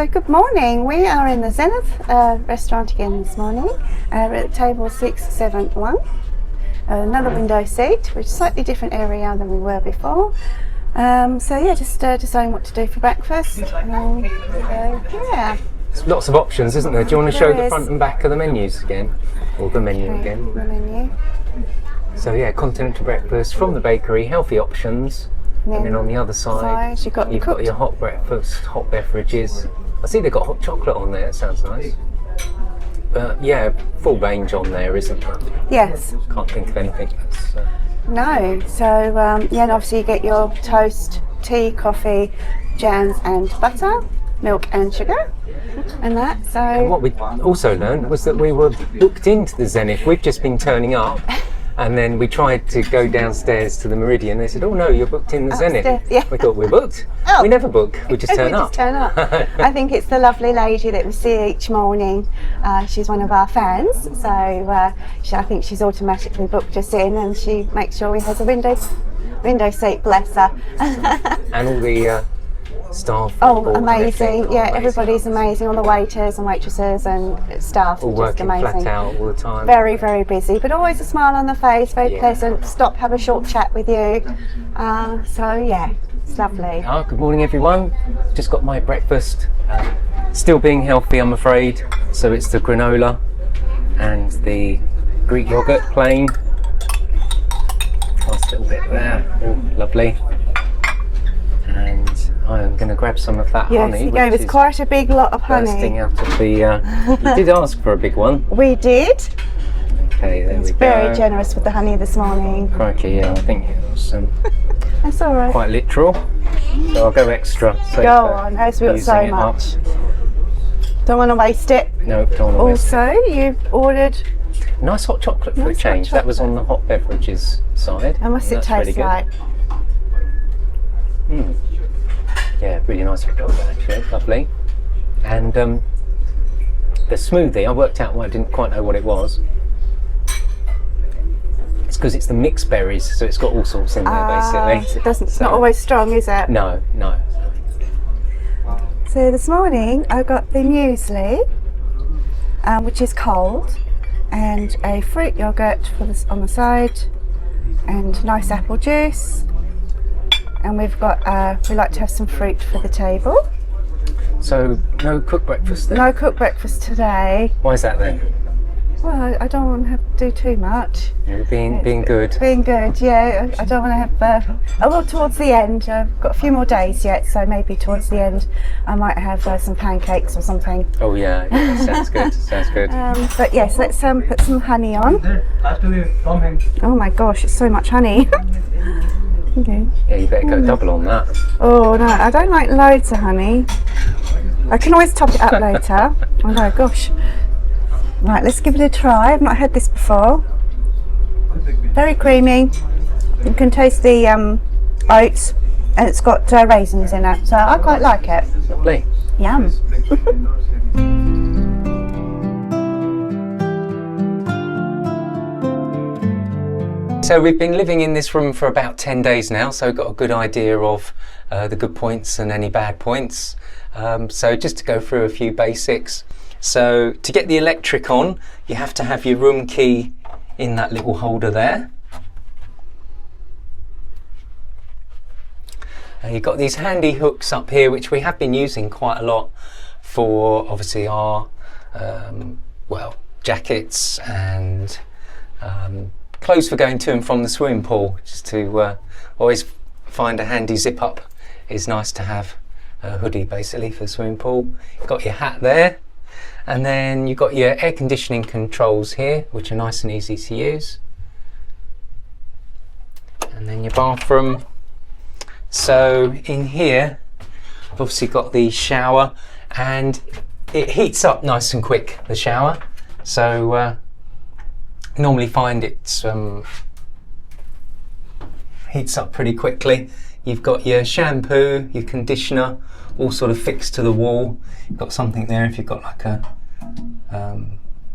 So good morning. We are in the Zenith restaurant again this morning. We're at table 671. Another window seat, which is a slightly different area than we were before. So yeah, just deciding what to do for breakfast. Yeah. There's lots of options, isn't there? Do you want to show the front and back of the menus again? Or the menu again? The menu. So yeah, continental breakfast from the bakery, healthy options. And then on the other side, you've got your hot breakfast, hot beverages. I see they've got hot chocolate on there, it sounds nice. But yeah, full range on there, isn't there? Yes. Can't think of anything that's... No, so yeah, and obviously you get your toast, tea, coffee, jams and butter, milk and sugar, and that. So and what we also learned was that we were booked into the Zenith. We've just been turning up. And then we tried to go downstairs to the Meridian. They said, "Oh no, you're booked in the Zenith." Yeah. We thought we're booked. Oh. We never book. We just turn up. I think it's the lovely lady that we see each morning. She's one of our fans, so I think she's automatically booked us in, and she makes sure we have a window seat. Bless her. And all the staff. Oh, amazing! Yeah, everybody's amazing. All the waiters and waitresses and staff all are just working amazing. flat out all the time. Very, very busy, but always a smile on the face. Very pleasant. Stop, have a short chat with you. So yeah, it's lovely. Good morning, everyone. Just got my breakfast. Still being healthy, I'm afraid. So it's the granola and the Greek yogurt plain. Nice little bit there. Oh, lovely. And I'm going to grab some of that honey. Yes, you gave us quite a big lot of honey. Bursting out of the... you did ask for a big one. We did. Okay, there we go. Very generous with the honey this morning. Crikey, yeah, I think it was that's all right. quite literal. So I'll go extra. Go on, as we've got so much. Don't want to waste it. No, don't want to waste it. Also, you've ordered... Nice hot chocolate for a change. That was on the hot beverages side. And what's it taste like? Yeah, really nice chocolate actually, lovely. And the smoothie, I worked out why I didn't quite know what it was. It's because it's the mixed berries, so it's got all sorts in there basically. So it's not always strong, is it? No. So this morning I got the muesli, which is cold, and a fruit yogurt on the side, and nice apple juice. And we've got, we like to have some fruit for the table. So, no cooked breakfast then? No cooked breakfast today. Why is that then? Well, I don't want to have to do too much. You're being good. Being good, yeah. I don't want to have, well, towards the end, I've got a few more days yet, so maybe towards the end I might have some pancakes or something. Oh yeah, sounds good, sounds good. But yes, let's put some honey on. Oh my gosh, it's so much honey. Okay. Yeah, you better go double on that. Oh no, I don't like loads of honey. I can always top it up later. Oh no, gosh. Right, let's give it a try. I've not had this before. Very creamy. You can taste the oats, and it's got raisins in it, so I quite like it. Lovely. Yum. So we've been living in this room for about 10 days now, so got a good idea of the good points and any bad points. So just to go through a few basics. So to get the electric on, you have to have your room key in that little holder there. You've got these handy hooks up here, which we have been using quite a lot for obviously our well, jackets and clothes for going to and from the swimming pool. Just to always find a handy zip up is nice to have. A hoodie basically for the swimming pool. You've got your hat there, and then you've got your air conditioning controls here, which are nice and easy to use, and then your bathroom. So in here I've obviously got the shower, and it heats up nice and quick, the shower. So normally find it's heats up pretty quickly. You've got your shampoo, your conditioner, all sort of fixed to the wall. You've got something there if you've got like a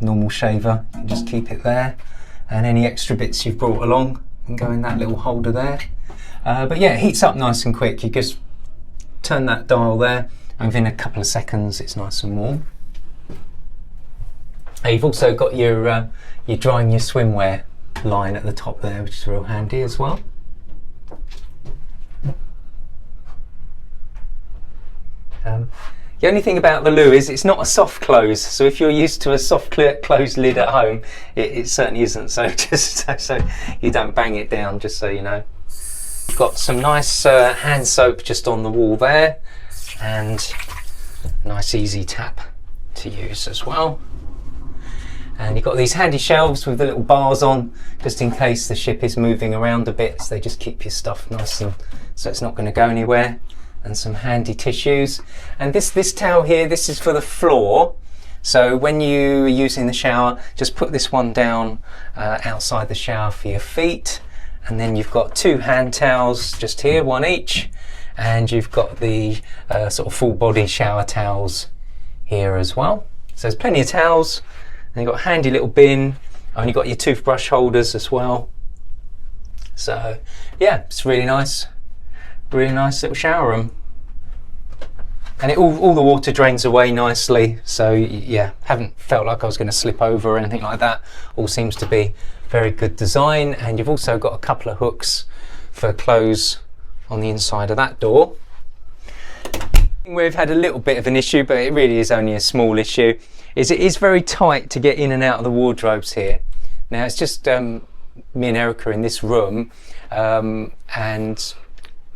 normal shaver, you can just keep it there. And any extra bits you've brought along can go in that little holder there. But yeah, it heats up nice and quick. You just turn that dial there, and within a couple of seconds it's nice and warm. You've also got your drying your swimwear line at the top there, which is real handy as well. The only thing about the loo is it's not a soft close, so if you're used to a soft close lid at home, it certainly isn't. So just so you don't bang it down, just so you know. Got some nice hand soap just on the wall there, and a nice easy tap to use as well. And you've got these handy shelves with the little bars on, just in case the ship is moving around a bit, so they just keep your stuff nice and so it's not going to go anywhere. And some handy tissues. And this towel here, this is for the floor. So when you are using the shower, just put this one down outside the shower for your feet. And then you've got 2 hand towels just here, 1 each. And you've got the sort of full body shower towels here as well. So there's plenty of towels. And you've got a handy little bin. And you've got your toothbrush holders as well. So yeah, it's really nice. Really nice little shower room, and all the water drains away nicely, so yeah, haven't felt like I was going to slip over or anything like that. All seems to be very good design. And you've also got a couple of hooks for clothes on the inside of that door. We've had a little bit of an issue, but it really is only a small issue, is it is very tight to get in and out of the wardrobes here. Now it's just me and Erika in this room, and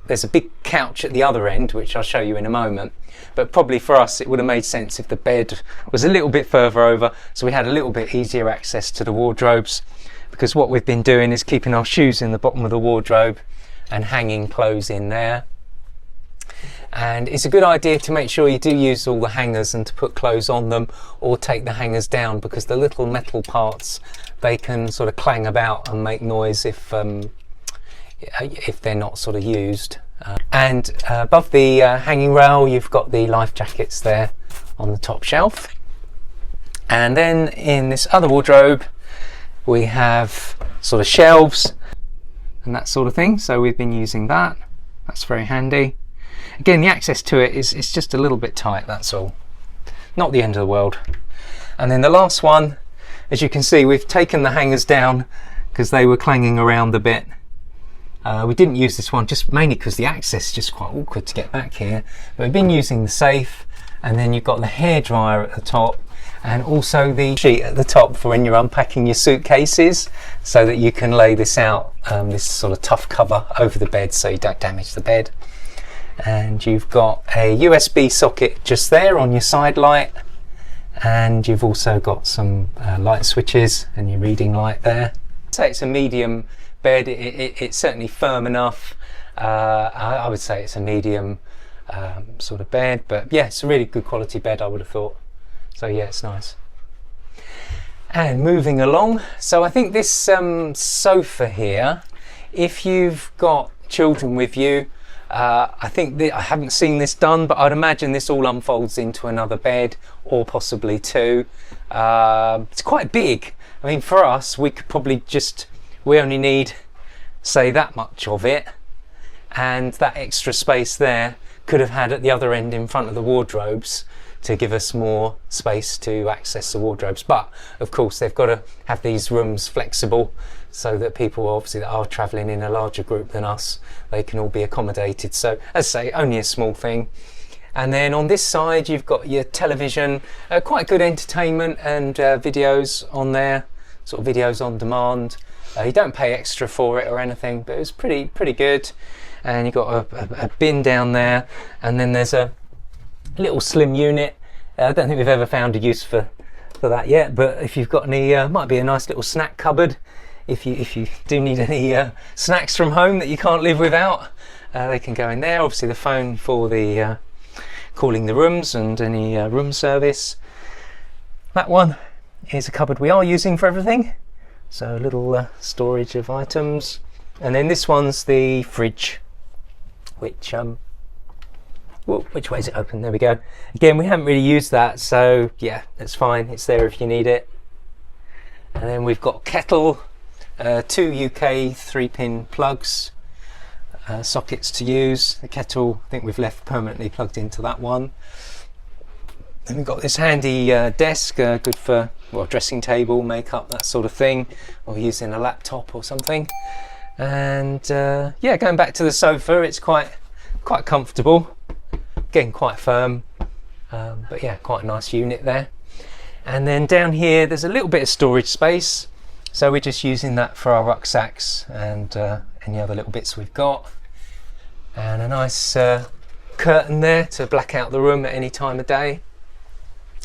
there's a big couch at the other end, which I'll show you in a moment. But probably for us, it would have made sense if the bed was a little bit further over, so we had a little bit easier access to the wardrobes. Because what we've been doing is keeping our shoes in the bottom of the wardrobe and hanging clothes in there. And it's a good idea to make sure you do use all the hangers and to put clothes on them, or take the hangers down, because the little metal parts, they can sort of clang about and make noise if they're not sort of used. And above the hanging rail, you've got the life jackets there on the top shelf. And then in this other wardrobe, we have sort of shelves and that sort of thing. So we've been using that. That's very handy. Again, the access to it is just a little bit tight, that's all. Not the end of the world. And then the last one, as you can see, we've taken the hangers down because they were clanging around a bit. We didn't use this one just mainly because the access is just quite awkward to get back here. But we've been using the safe, and then you've got the hairdryer at the top, and also the sheet at the top for when you're unpacking your suitcases, so that you can lay this out, this sort of tough cover over the bed so you don't damage the bed. And you've got a USB socket just there on your side light, and you've also got some light switches and your reading light there. So it's a medium bed. It's certainly firm enough. I would say it's a medium sort of bed, but yeah, it's a really good quality bed, I would have thought. So yeah, it's nice. And moving along, so I think this sofa here, if you've got children with you, I think I haven't seen this done, but I'd imagine this all unfolds into another bed, or possibly 2. It's quite big. I mean, for us, we could probably we only need, say, that much of it, and that extra space there could have had at the other end in front of the wardrobes to give us more space to access the wardrobes. But of course, they've got to have these rooms flexible so that people obviously that are travelling in a larger group than us, they can all be accommodated. So as I say, only a small thing. And then on this side, you've got your television, quite good entertainment and videos on there, sort of videos on demand. You don't pay extra for it or anything, but it was pretty good. And you've got a bin down there, and then there's a little slim unit. I don't think we've ever found a use for that yet, but if you've got any, might be a nice little snack cupboard. If you do need any snacks from home that you can't live without, they can go in there. Obviously the phone for the calling the rooms and any room service. That one is a cupboard we are using for everything. So a little storage of items. And then this one's the fridge, which which way is it open? There we go. Again, we haven't really used that, so yeah, it's fine. It's there if you need it. And then we've got kettle, 2 UK 3-pin plugs, sockets to use. The kettle, I think we've left permanently plugged into that one. Then we've got this handy desk, good for, well, dressing table, makeup, that sort of thing, or using a laptop or something. And yeah, going back to the sofa, it's quite comfortable, getting quite firm, but yeah, quite a nice unit there. And then down here, there's a little bit of storage space, so we're just using that for our rucksacks and any other little bits we've got. And a nice curtain there to black out the room at any time of day.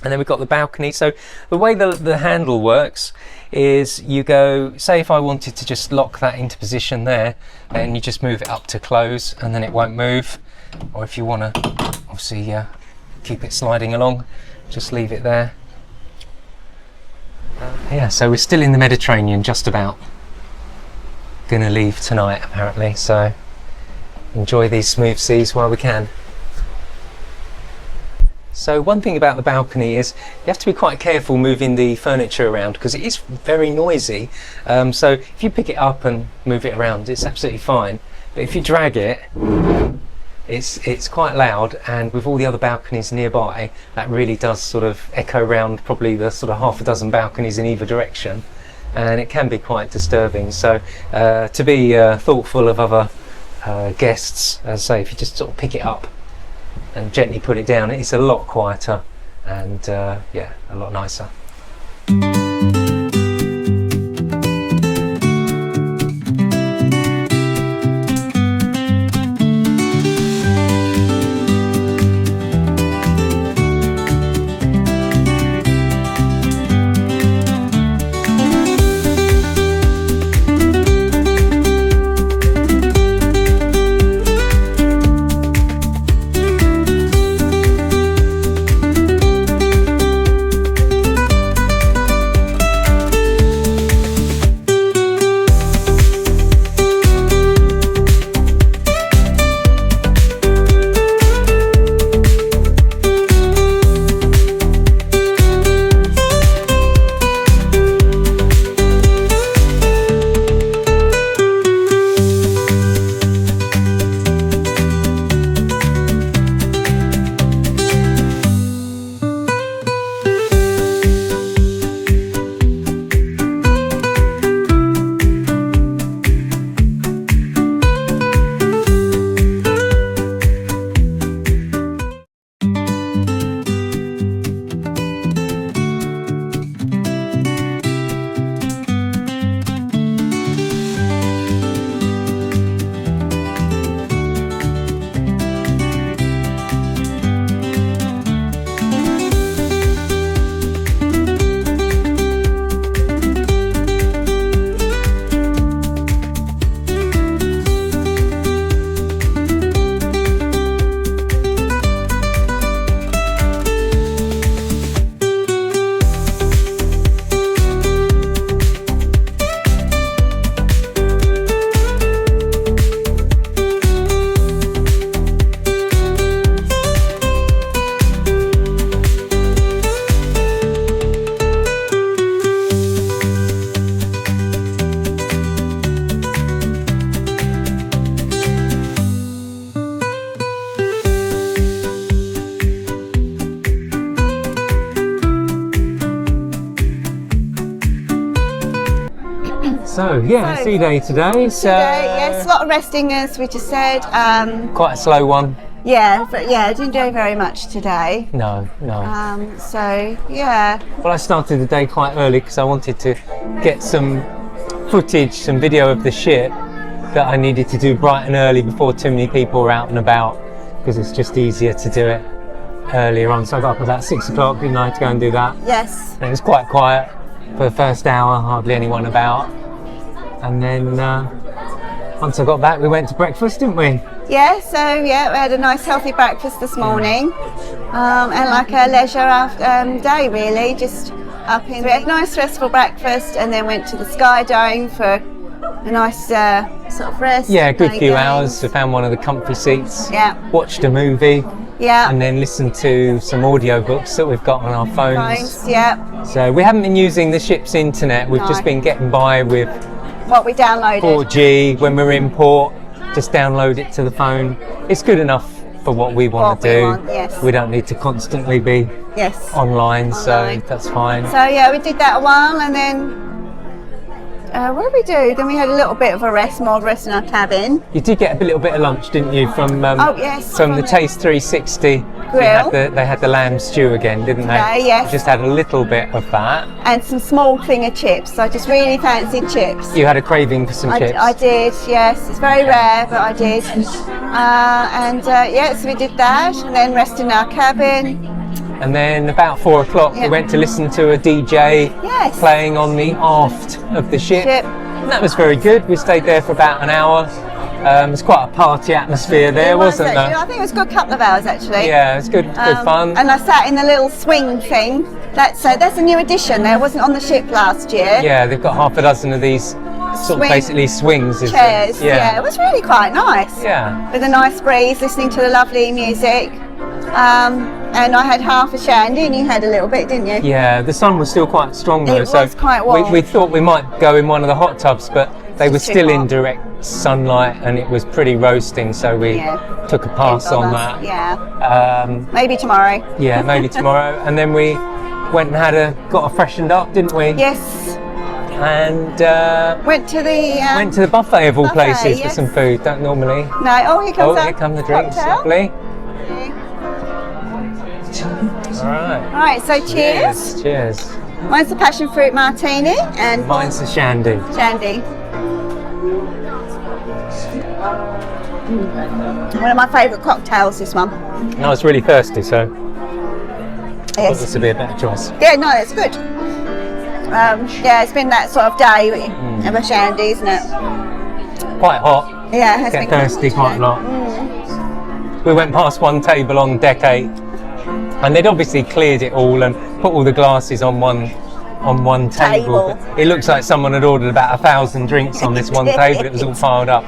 And then we've got the balcony. So the way the handle works is you go, say if I wanted to just lock that into position there, then you just move it up to close and then it won't move. Or if you want to obviously keep it sliding along, just leave it there. Yeah, so we're still in the Mediterranean, just about. Gonna leave tonight apparently, so enjoy these smooth seas while we can. So one thing about the balcony is you have to be quite careful moving the furniture around because it is very noisy. So if you pick it up and move it around, it's absolutely fine. But if you drag it, it's quite loud, and with all the other balconies nearby, that really does sort of echo around probably the sort of half a dozen balconies in either direction, and it can be quite disturbing. So to be thoughtful of other guests, as I say, if you just sort of pick it up and gently put it down, it's a lot quieter and yeah, a lot nicer. So yeah, sea day today. So yes, a lot of resting as we just said. Quite a slow one. Yeah, but yeah, I didn't do very much today. No. So yeah. Well, I started the day quite early because I wanted to get some footage, some video of the ship that I needed to do bright and early before too many people were out and about, because it's just easier to do it earlier on. So I got up about 6 o'clock, didn't I, to go and do that. Yes. And it was quite quiet for the first hour, hardly anyone about. And then once I got back, we went to breakfast, didn't we? Yeah, so yeah, we had a nice healthy breakfast this morning, and like a leisure after, day really, just up in. We had a nice restful breakfast and then went to the Sky Dome for a nice sort of rest. Yeah, a good few games. hours. We found one of the comfy seats. Yeah. Watched a movie. Yeah. And then listened to some audiobooks that we've got on our phones. Yeah. So we haven't been using the ship's internet. We've just been getting by with what we downloaded. 4G when we're in port. just download it to the phone. It's good enough for what we want to do. Yes. We don't need to constantly be online, so that's fine. So yeah, we did that a while, and then what did we do? Then we had a little bit of a rest, more rest in our cabin. You did get a little bit of lunch, didn't you, from from the Taste 360 grill. They had the lamb stew again, didn't they? Yes. Just had a little bit of that. And some small finger chips. I just really fancied chips. You had a craving for some chips? I did, yes. It's very rare, but I did. So we did that, and then rest in our cabin. And then about 4 o'clock we went to listen to a DJ playing on the aft of the ship. And that was very good. We stayed there for about an hour. It was quite a party atmosphere there, wasn't there? I think it was a good couple of hours actually. Yeah, it was good fun. And I sat in the little swing thing. That's a new addition. There wasn't on the ship last year. Yeah, they've got half a dozen of these sort of basically swings. Chairs. Yeah, it was really quite nice. Yeah. With a nice breeze, listening to the lovely music. And I had half a shandy, and you had a little bit, didn't you? Yeah, the sun was still quite strong though. It was quite warm. We thought we might go in one of the hot tubs, but they were still in direct sunlight, and it was pretty roasting, so we took a pass on that. Yeah. Maybe tomorrow. Yeah, maybe tomorrow. And then we went and got freshened up, didn't we? Yes. And went to the buffet of all places for some food. Don't normally. No. Oh, here comes here come the drinks. Lovely. All right. So cheers. Cheers. Mine's the passion fruit martini, and mine's the shandy. One of my favourite cocktails, this one. I was really thirsty, so I thought this would be a better choice. Yeah, no, it's good. It's been that sort of day of a shandy, isn't it? Quite hot. Yeah, it has Get been thirsty quite a lot. We went past one table on deck 8, and they'd obviously cleared it all and put all the glasses on one table. But it looks like someone had ordered about 1,000 drinks on this one table. It was all piled up.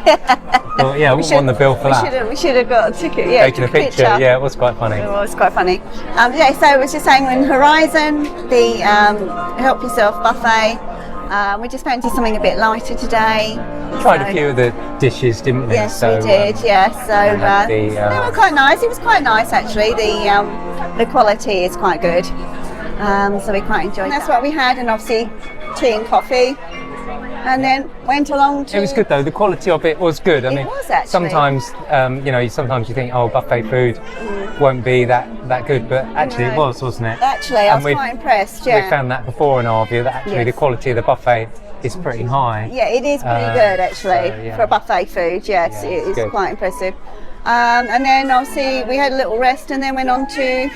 But yeah, we won the bill for that. We should have got a ticket. Yeah, taken a picture. Yeah, it was quite funny. It was quite funny. So I was just saying, we're in Horizon, the Help Yourself buffet. We just fancied something a bit lighter today. Tried a few of the dishes, didn't we? Yes, we did. Yes, so they were quite nice. It was quite nice actually. The quality is quite good. So we quite enjoyed. And that's what we had, and obviously tea and coffee. And then went along to... It was good though, the quality of it was good. It was actually. Sometimes, sometimes you think, buffet food won't be that good, but actually it was, wasn't it? Actually, I was quite impressed, We found that before in Arvia, that actually the quality of the buffet is pretty high. Yeah, it is pretty good actually, for buffet food, yes, it is quite impressive. And then obviously we had a little rest and then went on to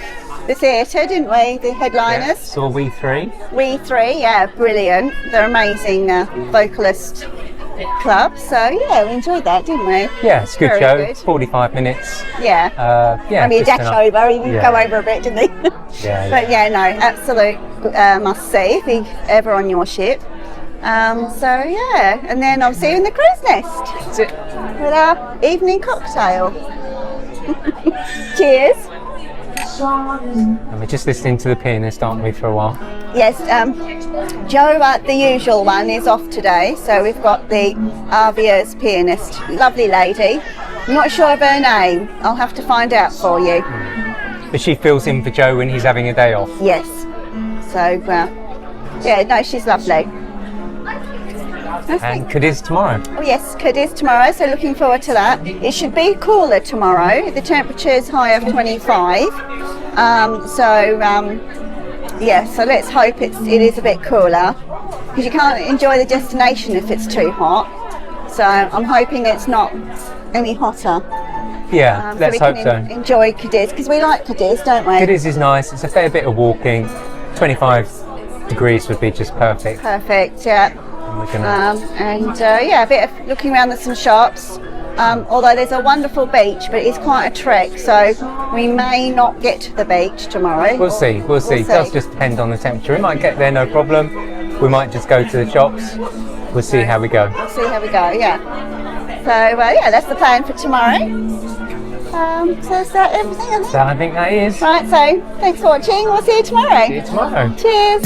the theatre, didn't we? The headliners. Yeah, saw We Three. We Three, yeah, brilliant. They're amazing vocalist club. So yeah, we enjoyed that, didn't we? Yeah, it's a good show. Good. 45 minutes. Yeah. Maybe a dash over. He didn't go over a bit, didn't he? But yeah, no, absolute must see if he's ever on your ship. And then I'll see you in the cruise nest. That's it. With our evening cocktail. Cheers. And we're just listening to the pianist, aren't we, for a while? Yes, Joe, the usual one, is off today, so we've got the Arvia's pianist, lovely lady. I'm not sure of her name, I'll have to find out for you. But she fills in for Joe when he's having a day off? Yes, so she's lovely. And Cadiz tomorrow. Oh yes, Cadiz tomorrow, so looking forward to that. It should be cooler tomorrow, the temperature is high of 25. So let's hope it is a bit cooler, because you can't enjoy the destination if it's too hot. So I'm hoping it's not any hotter. Yeah, let's hope so. Enjoy Cadiz, because we like Cadiz, don't we? Cadiz is nice, it's a fair bit of walking. 25 degrees would be just perfect. Perfect, yeah. A bit of looking around at some shops. Although there's a wonderful beach, but it's quite a trek, so we may not get to the beach tomorrow. We'll see. It does just depend on the temperature. We might get there, no problem. We might just go to the shops. We'll see how we go. We'll see how we go, yeah. So, that's the plan for tomorrow. So is that everything, I think? So I think that is. Right, so thanks for watching. We'll see you tomorrow. See you tomorrow. Cheers.